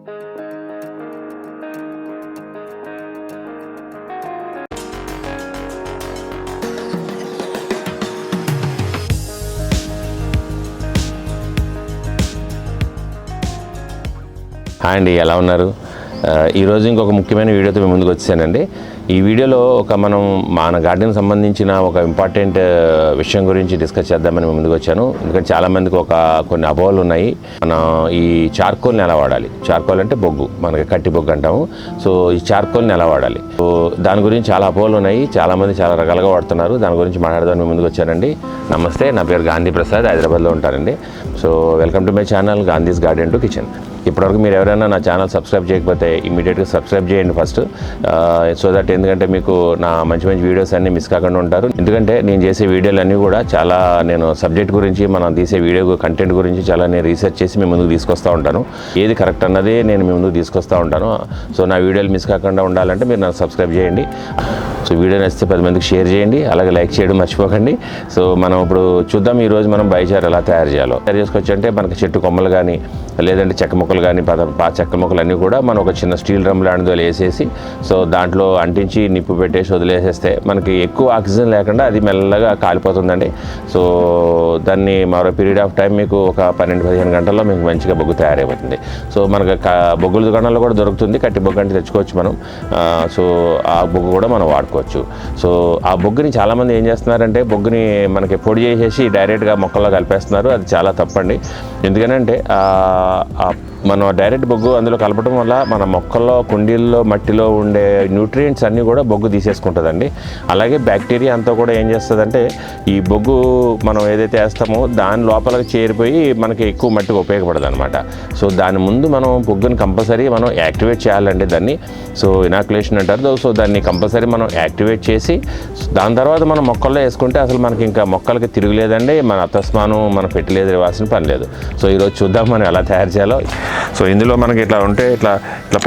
Hi అండి, ఎలా ఉన్నారు? ఈరోజు ఇంకొక ముఖ్యమైన వీడియోతో మేము ముందుకు వచ్చానండి. ఈ వీడియోలో మనం మన గార్డెన్ సంబంధించిన ఒక ఇంపార్టెంట్ విషయం గురించి డిస్కస్ చేద్దామని ముందుకు వచ్చాను. ఎందుకంటే చాలామందికి కొన్ని అపోహలు ఉన్నాయి. మనం ఈ చార్కోల్ని ఎలా వాడాలి, చార్కోల్ అంటే బొగ్గు, మనకి కట్టి బొగ్గు అంటాము. సో ఈ చార్కోల్ని ఎలా వాడాలి, సో దాని గురించి చాలా అపోహలు ఉన్నాయి. చాలామంది చాలా రకాలుగా వాడుతున్నారు. దాని గురించి మాట్లాడదామని ముందుకు వచ్చానండి. నమస్తే, నా పేరు గాంధీ ప్రసాద్, హైదరాబాద్లో ఉంటానండి. So welcome to my channel Gandhi's garden to kitchen. ఇప్పటివరకు మీరు ఎవరైనా నా ఛానల్ సబ్స్క్రైబ్ చేయకపోతే ఇమీడియట్గా సబ్స్క్రైబ్ చేయండి ఫస్ట్, సో దట్ ఎందుకంటే మీకు నా మంచి మంచి వీడియోస్ అన్నీ మిస్ కాకుండా ఉంటారు. ఎందుకంటే నేను చేసే వీడియోలు అన్నీ కూడా చాలా నేను సబ్జెక్ట్ గురించి, మనం తీసే వీడియో కంటెంట్ గురించి చాలా నేను రీసెర్చ్ చేసి మీ ముందుకు తీసుకొస్తూ ఉంటాను. ఏది కరెక్ట్ అన్నది నేను మీ ముందుకు తీసుకొస్తూ ఉంటాను. సో నా వీడియోలు మిస్ కాకుండా ఉండాలంటే మీరు నాకు సబ్స్క్రైబ్ చేయండి. సో వీడియో నచ్చితే 10 మందికి షేర్ చేయండి, అలాగే లైక్ చేయడం మర్చిపోకండి. సో మనం ఇప్పుడు చూద్దాం ఈరోజు మనం బయోచార్ ఎలా తయారు చేసుకోవచ్చు అంటే, మనకి చెట్టు కొమ్మలు కానీ లేదంటే చెక్క మొక్కలు కానీ చెక్క మొక్కలు అన్నీ కూడా మనం ఒక చిన్న స్టీల్ డ్రమ్ లాంటిదో వేసేసి, సో దాంట్లో అంటించి నిప్పు పెట్టేసి వదిలేసేస్తే మనకి ఎక్కువ ఆక్సిజన్ లేకుండా అది మెల్లగా కాలిపోతుందండి. సో దాన్ని మరో పీరియడ్ ఆఫ్ టైం మీకు ఒక 12-15 గంటల్లో మీకు మంచిగా బొగ్గు తయారైపోతుంది. సో మనకు బొగ్గుల దుకాణాల్లో కూడా దొరుకుతుంది, కట్టి బొగ్గు అంటే తెచ్చుకోవచ్చు మనం. సో ఆ బొగ్గు కూడా మనం వాడుకోవచ్చు. సో ఆ బొగ్గుని చాలామంది ఏం చేస్తున్నారంటే, బొగ్గుని మనకి పొడి చేసేసి డైరెక్ట్గా మొక్కల్లో కలిపేస్తున్నారు. అది చాలా తప్పండి. ఎందుకనంటే మనం డైరెక్ట్ బొగ్గు అందులో కలపడం వల్ల మన మొక్కల్లో, కుండీల్లో, మట్టిలో ఉండే న్యూట్రియంట్స్ అన్నీ కూడా బొగ్గు తీసేసుకుంటుందండి. అలాగే బ్యాక్టీరియా అంతా కూడా ఏం చేస్తుందంటే, ఈ బొగ్గు మనం ఏదైతే వేస్తామో దాని లోపలికి చేరిపోయి మనకి ఎక్కువ మట్టికి ఉపయోగపడదు అనమాట. సో దాని ముందు మనం బొగ్గుని కంపల్సరీ మనం యాక్టివేట్ చేయాలండి దాన్ని. సో ఇనాక్యులేషన్ అంటారు. సో దాన్ని కంపల్సరీ మనం యాక్టివేట్ చేసి దాని తర్వాత మనం మొక్కల్లో వేసుకుంటే అసలు మనకి ఇంకా మొక్కలకి తిరుగులేదండి. మన అతస్మానం, మన ఫెర్టిలైజర్ ఇవ్వాల్సిన పని లేదు. సో ఈరోజు చూద్దాం మనం ఎలా తయారు చేయాలో. సో ఇందులో మనకి ఇట్లా ఉంటే ఇట్లా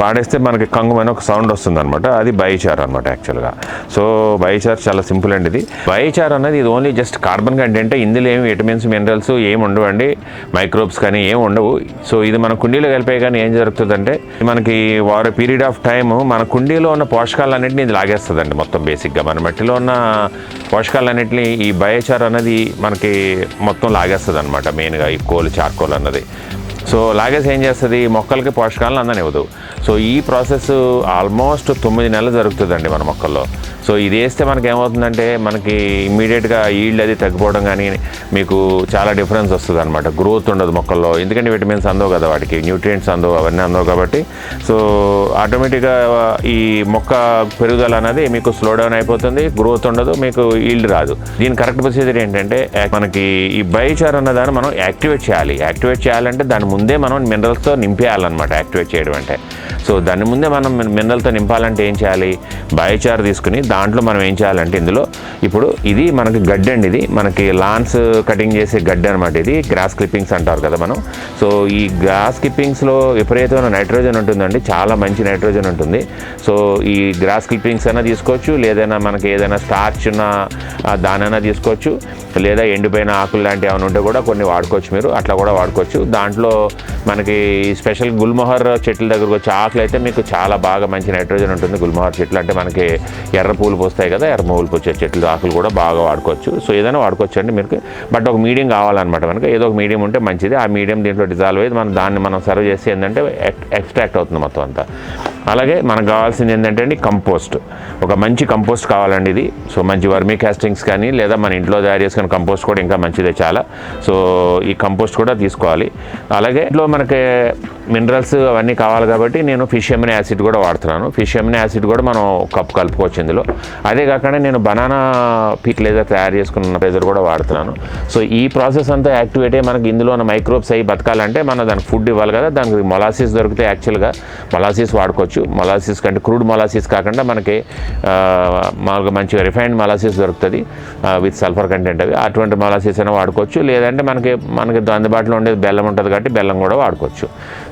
పాడేస్తే మనకి కంగుమని ఒక సౌండ్ వస్తుంది అనమాట. అది బయోచార్ అనమాట యాక్చువల్గా. సో బయోచార్ చాలా సింపుల్ అండి. ఇది బయోచార్ అన్నది ఇది ఓన్లీ జస్ట్ కార్బన్ కంటెంట్. ఇందులో ఏమి విటమిన్స్, మినరల్స్ ఏమి ఉండవండి, మైక్రోబ్స్ కానీ ఏమి ఉండవు. సో ఇది మన కుండీలో కలిపాయి. కానీ ఏం జరుగుతుందంటే, మనకి వారు పీరియడ్ ఆఫ్ టైము మన కుండీలో ఉన్న పోషకాలన్నింటినీ ఇది లాగేస్తుందండి. మొత్తం బేసిక్గా మన మట్టిలో ఉన్న పోషకాలన్నింటినీ ఈ బయోచార్ అన్నది మనకి మొత్తం లాగేస్తుంది అనమాట. మెయిన్గా ఈ చార్కోల్ అన్నది. సో లాగేసి ఏం చేస్తుంది, మొక్కలకి పోషకాలను అందనివ్వదు. సో ఈ ప్రాసెస్ ఆల్మోస్ట్ 9 నెలలు జరుగుతుందండి మన మొక్కల్లో. సో ఇది వేస్తే మనకి ఏమవుతుందంటే, మనకి ఇమ్మీడియట్గా ఈల్డ్ అది తగ్గిపోవడం కానీ, మీకు చాలా డిఫరెన్స్ వస్తుంది అనమాట. గ్రోత్ ఉండదు మొక్కల్లో, ఎందుకంటే విటమిన్స్ అందవు కదా, వాటికి న్యూట్రియంట్స్ అందవు, అవన్నీ అందవు కాబట్టి. సో ఆటోమేటిక్గా ఈ మొక్క పెరుగుదల అనేది మీకు స్లో డౌన్ అయిపోతుంది, గ్రోత్ ఉండదు, మీకు ఈల్డ్ రాదు. దీని కరెక్ట్ ప్రొసీజర్ ఏంటంటే, మనకి ఈ బయోచార్ అన్న దాన్ని మనం యాక్టివేట్ చేయాలి. యాక్టివేట్ చేయాలంటే దాని ముందే మనం మినరల్స్తో నింపేయాలన్నమాట. యాక్టివేట్ చేయడం అంటే, సో దాని ముందే మనం మినరల్తో నింపాలంటే ఏం చేయాలి, బయోచార్ తీసుకుని దాంట్లో మనం ఏం చేయాలంటే, ఇందులో ఇప్పుడు ఇది మనకి గడ్డి అండి, ఇది మనకి లాన్స్ కటింగ్ చేసే గడ్డి అనమాట. ఇది గ్రాస్ క్లిప్పింగ్స్ అంటారు కదా మనం. సో ఈ గ్రాస్ క్లిప్పింగ్స్లో విపరీతమైన నైట్రోజన్ ఉంటుందండి, చాలా మంచి నైట్రోజన్ ఉంటుంది. సో ఈ గ్రాస్ క్లిప్పింగ్స్ అయినా తీసుకోవచ్చు, లేదైనా మనకి ఏదైనా స్టార్చ్ ఉన్న దానైనా తీసుకోవచ్చు, లేదా ఎండిపోయిన ఆకులు లాంటివి ఏమైనా ఉంటే కూడా కొన్ని వాడుకోవచ్చు. మీరు అట్లా కూడా వాడుకోవచ్చు. దాంట్లో మనకి స్పెషల్ గుల్మోహర్ చెట్ల దగ్గరకు వచ్చే ఆకులు అయితే మీకు చాలా బాగా మంచి నైట్రోజన్ ఉంటుంది. గుల్మోహర్ చెట్లు అంటే మనకి ఎర్ర పూలు పోస్తాయి కదా, ఎర్ర పువ్వులు పోసే చెట్లు ఆకులు కూడా బాగా వాడుకోవచ్చు. సో ఏదైనా వాడుకోవచ్చు అండి మీకు. బట్ ఒక మీడియం కావాలన్నమాట మనకి. ఏదో ఒక మీడియం ఉంటే మంచిది. ఆ మీడియం దీంట్లో డిజాల్వ్ అయ్యి మనం సర్వ్ చేసి ఏంటంటే ఎక్స్ట్రాక్ట్ అవుతుంది మొత్తం అంతా. అలాగే మనకు కావాల్సింది ఏంటంటే అండి, కంపోస్ట్. ఒక మంచి కంపోస్ట్ కావాలండి ఇది. సో మంచి వర్మీ కాస్టింగ్స్ కానీ, లేదా మన ఇంట్లో తయారు చేసుకున్న కంపోస్ట్ కూడా ఇంకా మంచిదే చాలా. సో ఈ కంపోస్ట్ కూడా తీసుకోవాలి. అలాగే ఇంట్లో మనకి మినరల్స్ అవన్నీ కావాలి కాబట్టి నేను ఫిష్ ఎమినో యాసిడ్ కూడా వాడుతున్నాను. ఫిష్ ఎమినో యాసిడ్ కూడా మనం కప్పు కలుపుకోవచ్చు ఇందులో. అదే కాకుండా నేను బనానా ఫెర్టిలైజర్ తయారు చేసుకున్న ప్రెజర్ కూడా వాడుతున్నాను. సో ఈ ప్రాసెస్ అంతా యాక్టివేట్ అయ్యి మనకి ఇందులో ఉన్న మైక్రోబ్స్ అయ్యి బతకాలంటే మనం దానికి ఫుడ్ ఇవ్వాలి కదా. దానికి మొలాసిస్ దొరికితే యాక్చువల్గా మొలాసిస్ వాడుకోవచ్చు. మొలాసిస్ కంటే క్రూడ్ మొలాసిస్ కాకుండా మనకి మామూలుగా మంచిగా రిఫైన్డ్ మొలాసిస్ దొరుకుతుంది విత్ సల్ఫర్ కంటెంట్. అవి అటువంటి మొలాసిస్ అయినా వాడుకోవచ్చు. లేదంటే మనకి అందుబాటులో ఉండేది బెల్లం ఉంటుంది కాబట్టి బెల్లం కూడా వాడుకోవచ్చు.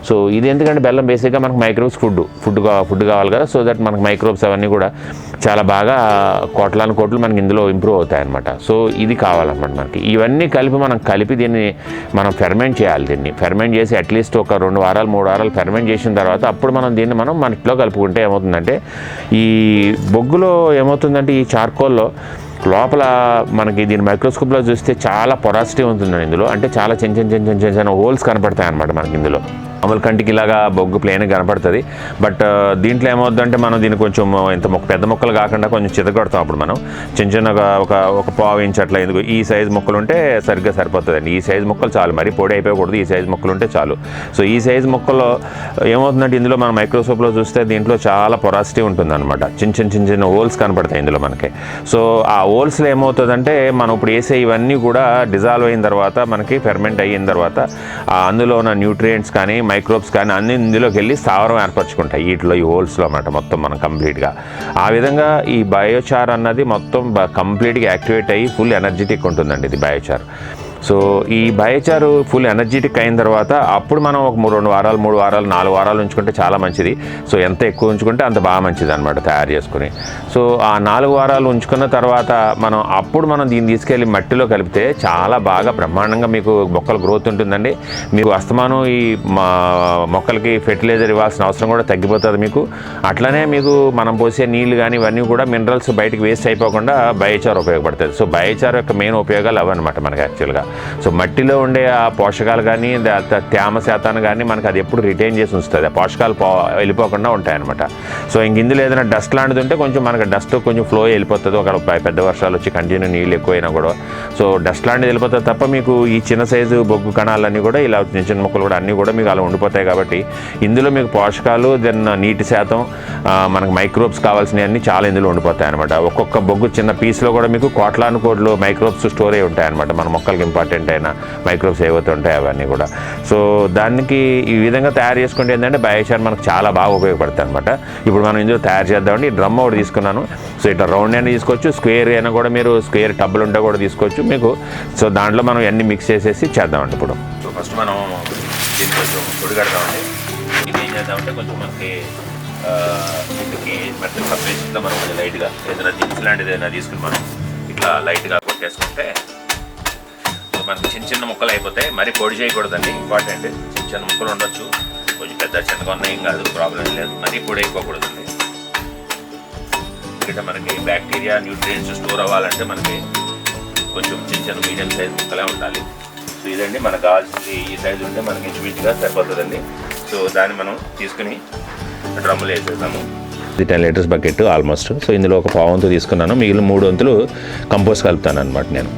సో ఇది ఎందుకంటే బెల్లం బేసిక్గా మనకు మైక్రోబ్స్ ఫుడ్ కావాలి కదా, సో దట్ మనకు మైక్రోబ్స్ అవన్నీ కూడా చాలా బాగా కోట్లు మనకి ఇందులో ఇంప్రూవ్ అవుతాయి అనమాట. సో ఇది కావాలన్నమాట మనకి. ఇవన్నీ కలిపి దీన్ని మనం ఫెర్మెంట్ చేయాలి. దీన్ని ఫెర్మెంట్ చేసి అట్లీస్ట్ ఒక 2 వారాలు 3 వారాలు ఫెర్మెంట్ చేసిన తర్వాత అప్పుడు దీన్ని మనం మట్టిలో కలుపుకుంటే ఏమవుతుందంటే, ఈ బొగ్గులో ఏమవుతుందంటే, ఈ చార్కోల్లో లోపల మనకి దీని మైక్రోస్కోప్లో చూస్తే చాలా పొరాసిటీ ఉంటుందండి ఇందులో. అంటే చాలా చిన్న హోల్స్ కనపడతాయి అనమాట మనకి ఇందులో. మామూలు కంటికి ఇలాగా బొగ్గు ప్లేన్ కనపడుతుంది. బట్ దీంట్లో ఏమవుతుందంటే, మనం దీన్ని కొంచెం పెద్ద మొక్కలు కాకుండా కొంచెం చితగొడతాం. అప్పుడు మనం చిన్నగా ఒక పావు ఇంచ్ అట్లా, ఎందుకు ఈ సైజు మొక్కలు ఉంటే సరిగ్గా సరిపోతుందండి. ఈ సైజు మొక్కలు చాలు, మరి పొడి అయిపోకూడదు. ఈ సైజు మొక్కలు ఉంటే చాలు. సో ఈ సైజు మొక్కల్లో ఏమవుతుందంటే, ఇందులో మనం మైక్రోస్కోప్లో చూస్తే దీంట్లో చాలా పొరాసిటీ ఉంటుంది అనమాట. చిన్న హోల్స్ కనపడతాయి ఇందులో మనకి. సో ఆ హోల్స్లో ఏమవుతుందంటే, మనం ఇప్పుడు వేసే ఇవన్నీ కూడా డిజాల్వ్ అయిన తర్వాత, మనకి ఫెర్మెంట్ అయిన తర్వాత అందులో ఉన్న న్యూట్రియంట్స్ కానీ మైక్రోబ్స్ కానీ అన్ని ఇందులోకి వెళ్ళి స్థావరం ఏర్పరచుకుంటాయి వీటిలో, ఈ హోల్స్లో అన్నమాట మొత్తం మనం కంప్లీట్గా. ఆ విధంగా ఈ బయోచార్ అన్నది మొత్తం కంప్లీట్గా యాక్టివేట్ అయ్యి ఫుల్ ఎనర్జెటిక్ ఉంటుందండి ఇది బయోచార్. సో ఈ బయోచారు ఫుల్ ఎనర్జెటిక్ అయిన తర్వాత అప్పుడు మనం ఒక 2 వారాలు 3 వారాలు 4 వారాలు ఉంచుకుంటే చాలా మంచిది. సో ఎంత ఎక్కువ ఉంచుకుంటే అంత బాగా మంచిది అనమాట తయారు చేసుకుని. సో ఆ 4 వారాలు ఉంచుకున్న తర్వాత మనం దీన్ని తీసుకెళ్ళి మట్టిలో కలిపితే చాలా బాగా బ్రహ్మాండంగా మీకు మొక్కల గ్రోత్ ఉంటుందండి. మీకు అస్తమానం ఈ మొక్కలకి ఫెర్టిలైజర్ ఇవ్వాల్సిన అవసరం కూడా తగ్గిపోతుంది మీకు. అట్లనే మీకు మనం పోసే నీళ్ళు కానీ ఇవన్నీ కూడా మినరల్స్ బయటకు వేస్ట్ అయిపోకుండా బయోచార్ ఉపయోగపడుతుంది. సో బయోచార్ యొక్క మెయిన్ ఉపయోగాలు అవన్నమాట మనకి యాక్చువల్గా. సో మట్టిలో ఉండే ఆ పోషకాలు కానీ తేమ శాతాన్ని కానీ మనకు అది ఎప్పుడు రిటైన్ చేసి ఉంచుతుంది. ఆ పోషకాలు వెళ్ళిపోకుండా ఉంటాయన్నమాట. సో ఇందులో ఏదైనా డస్ట్ లాంటిది ఉంటే కొంచెం మనకు డస్ట్ కొంచెం ఫ్లో వెళ్ళిపోతుంది. ఒక పెద్ద వర్షాలు వచ్చి కంటిన్యూ నీళ్ళు ఎక్కువైనా కూడా సో డస్ట్ లాంటిది వెళ్ళిపోతుంది తప్ప మీకు ఈ చిన్న సైజు బొగ్గు కణాలన్నీ కూడా ఇలా చిన్న మొక్కలు కూడా అన్నీ కూడా మీకు అలా ఉండిపోతాయి. కాబట్టి ఇందులో మీకు పోషకాలు నీటి శాతం మనకు మైక్రోబ్స్ కావాల్సినవన్నీ చాలా ఇందులో ఉండిపోతాయి అనమాట. ఒక్కొక్క బొగ్గు చిన్న పీస్లో కూడా మీకు కోట్లు మైక్రోబ్స్ స్టోర్ అయి ఉంటాయి అనమాట. మన మొక్కలకి ఇంపార్టెంట్ అయిన మైక్రోబ్స్ ఏవైతే ఉంటాయి అవన్నీ కూడా. సో దానికి ఈ విధంగా తయారు చేసుకుంటే ఏంటంటే బయోచార్ మనకు చాలా బాగా ఉపయోగపడుతుంది అనమాట. ఇప్పుడు మనం ఇందులో తయారు చేద్దామండి. డ్రమ్ ఒకటి తీసుకున్నాను. సో ఇట్లా రౌండ్ అయినా తీసుకోవచ్చు, స్క్వేర్ అయినా కూడా మీరు స్క్వేర్ టబ్బులు ఉంటే కూడా తీసుకోవచ్చు మీకు. సో దాంట్లో మనం అన్నీ మిక్స్ చేసేసి చేద్దామండి ఇప్పుడు. సో ఫస్ట్ మనం దీన్ని కొంచెం పొడిగడదామండి. ఇది ఏం చేద్దామంటే కొంచెం మనకి ఇంటికి మెత్తలు సపరేషన్లో మనం కొంచెం లైట్గా ఏదైనా దించి లాంటిది ఏదైనా తీసుకుని మనం ఇట్లా లైట్గా కొట్టేసుకుంటే మనకి చిన్న ముక్కలు అయిపోతాయి. మరీ పొడి చేయకూడదండి, ఇంపార్టెంట్. చిన్న ముక్కలు ఉండొచ్చు, కొంచెం చిన్నగా ఉన్నాయి ఏం కాదు, ప్రాబ్లం లేదు. మరీ పొడి అయిపోకూడదండి. ఎందుకంటే మనకి బ్యాక్టీరియా న్యూట్రియంట్స్ స్టోర్ అవ్వాలంటే మనకి కొంచెం చిన్న మీడియం సైజ్ ముక్కలే ఉండాలి. సో ఇదండి మనకు కావాల్సింది. ఈ సైజు ఉంటే మనకి ఇంచుమించుగా సరిపోతుందండి. సో దాన్ని మనం తీసుకుని డ్రమ్ములు వేసేద్దాము. ఇది 10 లీటర్స్ బకెట్ ఆల్మోస్ట్. సో ఇందులో ఒక పావు వంతు తీసుకున్నాను, మిగిలిన 3 వంతులు కంపోస్ట్ కలుపుతాను అనమాట. నేను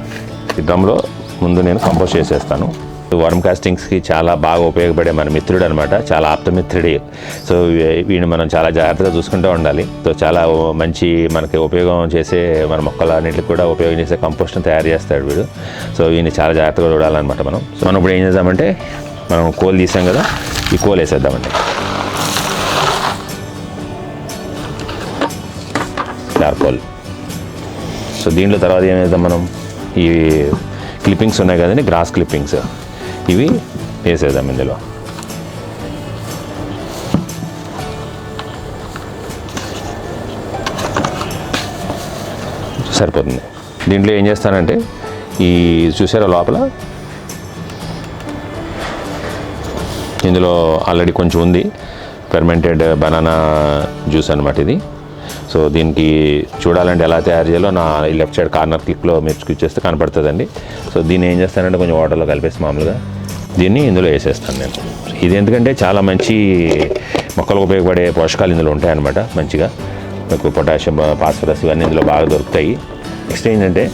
ఈ డ్రమ్లో ముందు నేను కంపోస్ట్ చేసేస్తాను. వర్మ్ కాస్టింగ్స్కి చాలా బాగా ఉపయోగపడే మన మిత్రుడు అనమాట, చాలా ఆప్తమిత్రుడి. సో వీడిని మనం చాలా జాగ్రత్తగా చూసుకుంటూ ఉండాలి. సో చాలా మంచి మనకి ఉపయోగం చేసే మన మొక్కలన్నింటికి కూడా ఉపయోగం చేసే కంపోస్ట్ని తయారు చేస్తాడు వీడు. సో వీడిని చాలా జాగ్రత్తగా చూడాలన్నమాట మనం. సో మనం ఇప్పుడు ఏం చేద్దామంటే, మనం కోల్ తీసాం కదా, ఈ కోల్ వేసేద్దామండి. చార్కోల్. సో దీంట్లో తర్వాత ఏం చేద్దాం, మనం ఈ క్లిప్పింగ్స్ ఉన్నాయి కదండి, గ్రాస్ క్లిప్పింగ్స్, ఇవి వేసేద్దాం ఇందులో. సరిపోతుంది. దీంట్లో ఏం చేస్తానంటే, ఈ చూసారా లోపల ఇందులో ఆల్రెడీ కొంచెం ఉంది ఫెర్మెంటెడ్ బనానా జ్యూస్ అనమాట ఇది. సో దీనికి చూడాలంటే ఎలా తయారు చేయాలో నా ఈ లెఫ్ట్ సైడ్ కార్నర్ క్లిక్లో మీరు క్లిక్ చేస్తే కనపడుతుందండి. సో దీన్ని ఏం చేస్తానంటే కొంచెం వాటర్లో కలిపేసి మామూలుగా దీన్ని ఇందులో వేసేస్తాను నేను. ఇది ఎందుకంటే చాలా మంచి మొక్కలకు ఉపయోగపడే పోషకాలు ఇందులో ఉంటాయన్నమాట. మంచిగా మీకు పొటాషియం, ఫాస్ఫరస్ ఇవన్నీ ఇందులో బాగా దొరుకుతాయి. నెక్స్ట్ ఏంటంటే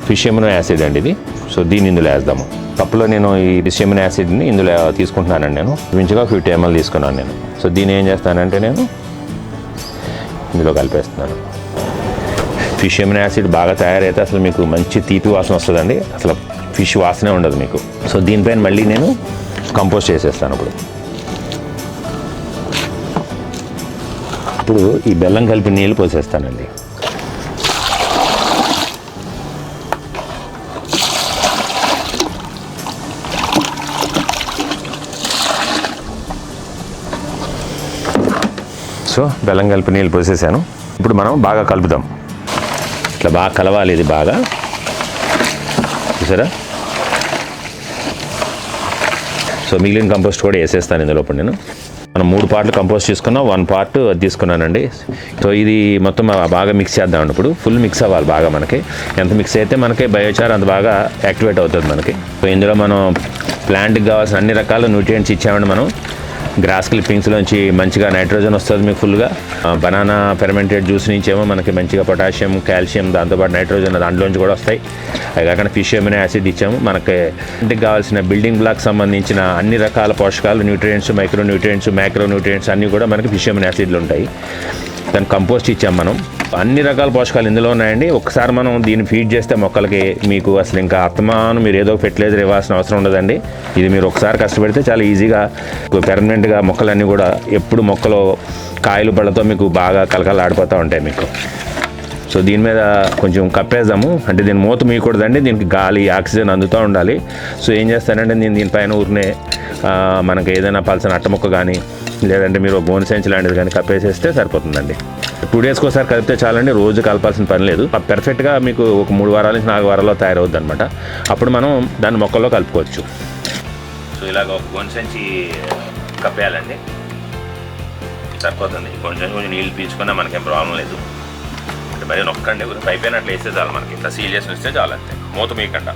ఫిష్ ఎమినో యాసిడ్ అండి ఇది. సో దీన్ని ఇందులో వేద్దాము. కప్పులో నేను ఈ ఫిష్ ఎమినో యాసిడ్ని ఇందులో తీసుకుంటున్నానండి. నేను మంచిగా 50 ml తీసుకున్నాను నేను. సో దీన్ని ఏం చేస్తానంటే నేను ఇందులో కలిపేస్తున్నాను. ఫిష్ ఎమినో యాసిడ్ బాగా తయారైతే అసలు మీకు మంచి తీపి వాసన వస్తుందండి, అసలు ఫిష్ వాసనే ఉండదు మీకు. సో దీనిపైన మళ్ళీ నేను కంపోస్ట్ చేసేస్తాను. ఇప్పుడు ఈ బెల్లం కలిపి నీళ్ళు పోసేస్తానండి. సో బెల్లం కలిపి నీళ్ళు పోసేసాను. ఇప్పుడు మనం బాగా కలుపుదాం. ఇట్లా బాగా కలవాలి, ఇది బాగా చూసారా. సో మిగిలిన కంపోస్ట్ కూడా వేసేస్తాను ఇందులో. నేను మనం 3 పార్ట్లు కంపోస్ట్ తీసుకున్నాం, 1 పార్ట్ అది తీసుకున్నానండి. సో ఇది మొత్తం బాగా మిక్స్ చేద్దాం. ఇప్పుడు ఫుల్ మిక్స్ అవ్వాలి బాగా. మనకి ఎంత మిక్స్ అయితే మనకి బయోచార్ అంత బాగా యాక్టివేట్ అవుతుంది మనకి. సో ఇందులో మనం ప్లాంట్కి కావాల్సిన అన్ని రకాల న్యూట్రియంట్స్ ఇచ్చామండి. మనం గ్రాస్ క్లిప్పింగ్స్లోంచి మంచిగా నైట్రోజన్ వస్తుంది మీకు ఫుల్గా. బనానా ఫెర్మెంటెడ్ జ్యూస్ నుంచి ఏమో మనకి మంచిగా పొటాషియం, కాల్షియం, దాంతోపాటు నైట్రోజన్ దాంట్లోంచి కూడా వస్తాయి. అది కాకుండా ఫిష్ అమినో యాసిడ్ ఇచ్చాము. మనకి ఇంటికి కావాల్సిన బిల్డింగ్ బ్లాక్ సంబంధించిన అన్ని రకాల పోషకాలు, nutrients, micro nutrients, macro nutrients అన్నీ కూడా మనకి ఫిష్ అమినో యాసిడ్లు ఉంటాయి. దాని కంపోస్ట్ ఇచ్చాం మనం. అన్ని రకాల పోషకాలు ఇందులో ఉన్నాయండి. ఒకసారి మనం దీన్ని ఫీడ్ చేస్తే మొక్కలకి మీకు అసలు ఇంకా అత్తమాను మీరు ఏదో ఫెర్టిలైజర్ ఇవ్వాల్సిన అవసరం ఉండదండి. ఇది మీరు ఒకసారి కష్టపడితే చాలా ఈజీగా పెర్మనెంట్గా మొక్కలన్నీ కూడా ఎప్పుడు మొక్కలో కాయలు పళ్ళతో మీకు బాగా కలకలాడిపోతూ ఉంటాయి మీకు. సో దీని మీద కొంచెం కప్పేద్దాము. అంటే దీని మూత మీయకూడదండి, దీనికి గాలి, ఆక్సిజన్ అందుతూ ఉండాలి. సో ఏం చేస్తానంటే నేను దీనిపైన ఊరినే మనకి ఏదైనా పలసన అట్టముక్క కానీ లేదంటే మీరు బోన్ సెంచ్ లాంటిది కానీ కప్పేసేస్తే సరిపోతుందండి. 2 డేస్కి ఒకసారి కలిపితే చాలండి, రోజు కలపాల్సిన పని లేదు. పర్ఫెక్ట్గా మీకు ఒక 3 వారాల నుంచి 4 వారాల్లో తయారవుద్ది అనమాట. అప్పుడు మనం దాన్ని మొక్కల్లో కలుపుకోవచ్చు. సో ఇలాగ ఒక బోన్ సెంచి కప్పేయాలండి, సరిపోతుంది. కొంచెం నీళ్ళు పీల్చుకున్నా మనకేం ప్రాబ్లం లేదు. అంటే మరి నొక్కండి, పైపైన అట్లా వేస్తే చాలు మనకి. ఇట్లా సీల్ చేసి వస్తే చాలు, అంతే, మూత మీకంట.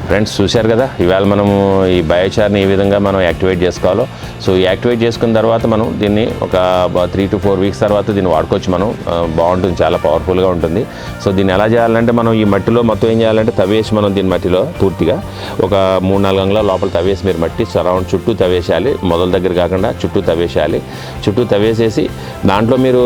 ఫ్రెండ్స్ చూశారు కదా, ఇవాళ మనము ఈ బయోచార్ని ఏ విధంగా మనం యాక్టివేట్ చేసుకోవాలో. సో యాక్టివేట్ చేసుకున్న తర్వాత మనం దీన్ని ఒక 3 to 4 వీక్స్ తర్వాత దీన్ని వాడుకోవచ్చు మనం. బాగుంటుంది, చాలా పవర్ఫుల్గా ఉంటుంది. సో దీన్ని ఎలా చేయాలంటే మనం ఈ మట్టిలో మొత్తం ఏం చేయాలంటే తవ్వేసి మనం దీని మట్టిలో పూర్తిగా ఒక 3-4 అంగుళాల లోపల తవ్వేసి మీరు మట్టి సరౌండ్ చుట్టూ తవ్వేసేయాలి. మొదల దగ్గర కాకుండా చుట్టూ తవ్వేసేయాలి. చుట్టూ తవ్వేసేసి దాంట్లో మీరు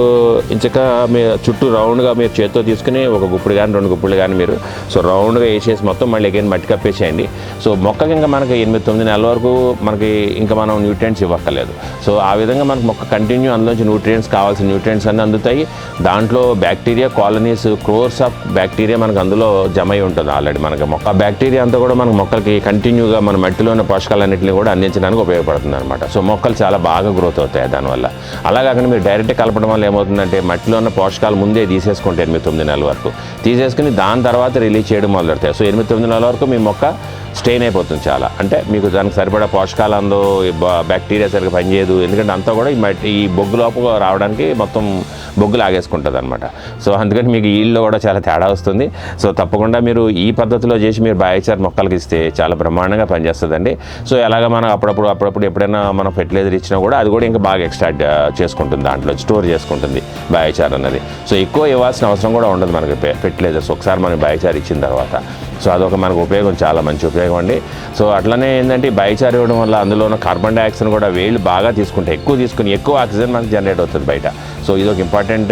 ఇంచక మీ చుట్టూ రౌండ్గా మీరు చేత్తో తీసుకుని ఒక గుప్పుడు కానీ 2 గుప్పులు కానీ మీరు సో రౌండ్గా వేసేసి మొత్తం మళ్ళీ అగైన్ మట్టి కప్పేసేయండి. సో మొక్కకి ఇంకా మనకి 8-9 నెలల వరకు మనకి ఇంకా మనం న్యూట్రియంట్స్ ఇవ్వక్కర్లేదు. సో ఆ విధంగా మనకు మొక్క కంటిన్యూ అందులోంచి న్యూట్రియంట్స్ కావాల్సిన న్యూట్రియంట్స్ అన్నీ అందుతాయి. దాంట్లో bacteria colonies, crores of bacteria మనకు అందులో జమ అయి ఉంటుంది ఆల్రెడీ. మనకి మొక్క బ్యాక్టీరియా అంతా కూడా మనకు మొక్కలకి కంటిన్యూగా మన మట్టిలో ఉన్న పోషకాలన్నింటినీ కూడా అందించడానికి ఉపయోగపడుతుంది అనమాట. సో మొక్కలు చాలా బాగా గ్రోత్ అవుతాయి దానివల్ల. అలా కాకుండా మీరు డైరెక్ట్ కలపడం వల్ల ఏమవుతుందంటే మట్టిలో ఉన్న పోషకాలు ముందే తీసేసుకుంటే 8-9 నెలల వరకు తీసేసుకుని దాని తర్వాత రిలీజ్ చేయడం మొదలెడతాయి. సో 8-9 నెలల వరకు మీ మొక్క స్టెయిన్ అయిపోతుంది చాలా. అంటే మీకు దానికి సరిపడా పోషకాలు అందో, బ్యాక్టీరియా సరిగ్గా పనిచేయదు. ఎందుకంటే అంతా కూడా ఈ బొగ్గు లోపు రావడానికి మొత్తం బొగ్గు లాగేసుకుంటుంది అనమాట. సో అందుకని మీకు ఈల్డ్లో కూడా చాలా తేడా వస్తుంది. సో తప్పకుండా మీరు ఈ పద్ధతిలో చేసి మీరు బయోచార్ మొక్కలకి ఇస్తే చాలా బ్రహ్మాండంగా పనిచేస్తుందండి. సో ఎలాగ మనం అప్పుడప్పుడు ఎప్పుడైనా మనం ఫెర్టిలైజర్ ఇచ్చినా కూడా అది కూడా ఇంకా బాగా ఎక్స్ట్రాక్ట్ చేసుకుంటుంది, దాంట్లో స్టోర్ చేసుకుంటుంది బయోచార్ అన్నది. సో ఎక్కువ ఇవ్వాల్సిన అవసరం కూడా ఉండదు మనకి ఫెర్టిలైజర్స్ ఒకసారి మనం బయోచార్ ఇచ్చిన తర్వాత. సో అదొక మనకు ఉపయోగం, చాలా మంచి ఉపయోగం అండి. సో అట్లనే ఏంటంటే బయోచార్ ఇవ్వడం వల్ల అందులో ఉన్న కార్బన్ డైఆక్సైడ్ కూడా వేళ్ళు బాగా తీసుకుంటాయి, ఎక్కువ ఆక్సిజన్ మనకు జనరేట్ అవుతుంది బయట. సో ఇది ఒక ఇంపార్టెంట్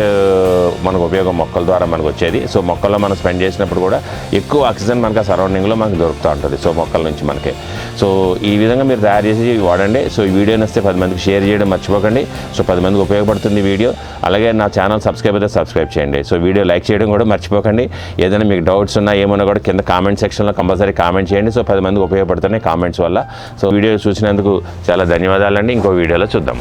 మనకు ఉపయోగం మొక్కల ద్వారా మనకు వచ్చేది. సో మొక్కల్లో మనం స్పెండ్ చేసినప్పుడు కూడా ఎక్కువ ఆక్సిజన్ మనకు ఆ సరౌండింగ్లో మనకు దొరుకుతూ ఉంటుంది. సో మొక్కల నుంచి మనకి. సో ఈ విధంగా మీరు తయారు చేసి వాడండి. సో ఈ వీడియో నచ్చితే 10 మందికి షేర్ చేయడం మర్చిపోకండి. సో 10 మందికి ఉపయోగపడుతుంది వీడియో. అలాగే నా ఛానల్ సబ్స్క్రైబ్ అయితే సబ్స్క్రైబ్ చేయండి. సో వీడియో లైక్ చేయడం కూడా మర్చిపోకండి. ఏదైనా మీకు డౌట్స్ ఉన్నా ఏమన్నా కూడా కింద కామెంట్ సెక్షన్లో కంపల్సరీ కామెంట్ చేయండి. సో 10 మందికి ఉపయోగపడుతున్నాయి కామెంట్స్ వల్ల. సో వీడియో చూసినందుకు చాలా ధన్యవాదాలండి. ఇంకో వీడియోలో చూద్దాం.